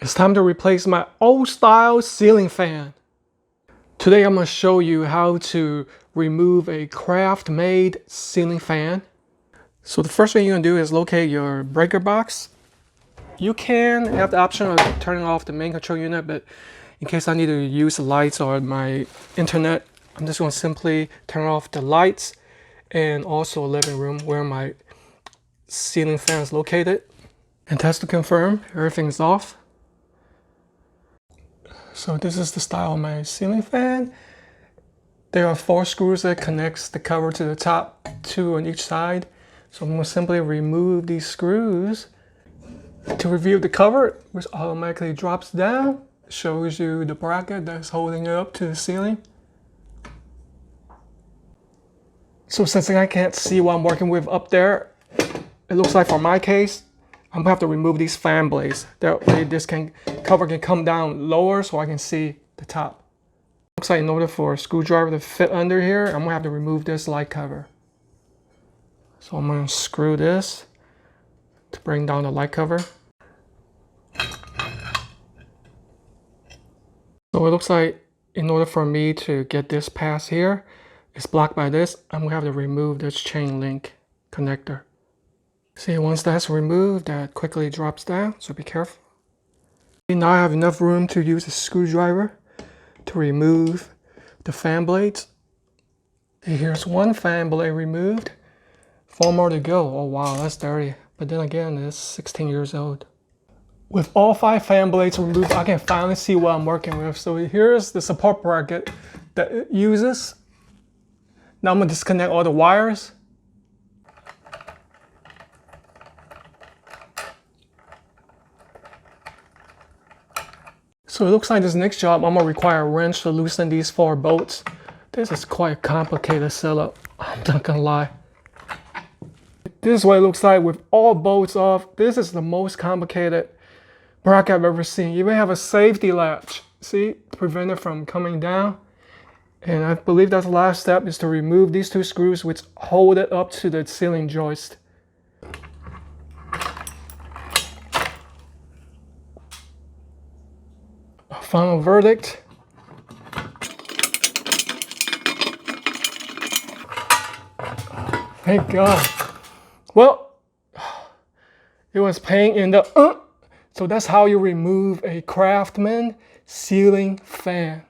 It's time to replace my old style ceiling fan. Today I'm going to show you how to remove a Craftmade ceiling fan. So the first thing you're going to do is locate your breaker box. You can have the option of turning off the main control unit, but in case I need to use the lights or my internet, I'm just going to simply turn off the lights and also a living room where my ceiling fan is located. And test to confirm everything's off. So this is the style of my ceiling fan. There are 4 screws that connects the cover to the top, 2 on each side. So I'm going to simply remove these screws. To review the cover, which automatically drops down, shows you the bracket that's holding it up to the ceiling. So since I can't see what I'm working with up there, it looks like for my case, I'm gonna have to remove these fan blades. This cover can come down lower so I can see the top. Looks like in order for a screwdriver to fit under here, I'm gonna have to remove this light cover. So I'm gonna screw this to bring down the light cover. So it looks like in order for me to get this past here, it's blocked by this. I'm gonna have to remove this chain link connector. See, once that's removed, that quickly drops down, so be careful. Now I have enough room to use a screwdriver to remove the fan blades. Here's one fan blade removed, 4 more to go. Oh wow, that's dirty. But then again, it's 16 years old. With all 5 fan blades removed, I can finally see what I'm working with. So here's the support bracket that it uses. Now I'm gonna disconnect all the wires. So it looks like this next job, I'm gonna require a wrench to loosen these 4 bolts. This is quite a complicated setup, I'm not gonna lie. This is what it looks like with all bolts off. This is the most complicated bracket I've ever seen. You even have a safety latch, see, to prevent it from coming down. And I believe that's the last step, is to remove these 2 screws which hold it up to the ceiling joist. Final verdict. Thank God. Well, it was pain in the So that's how you remove a Craftmade ceiling fan.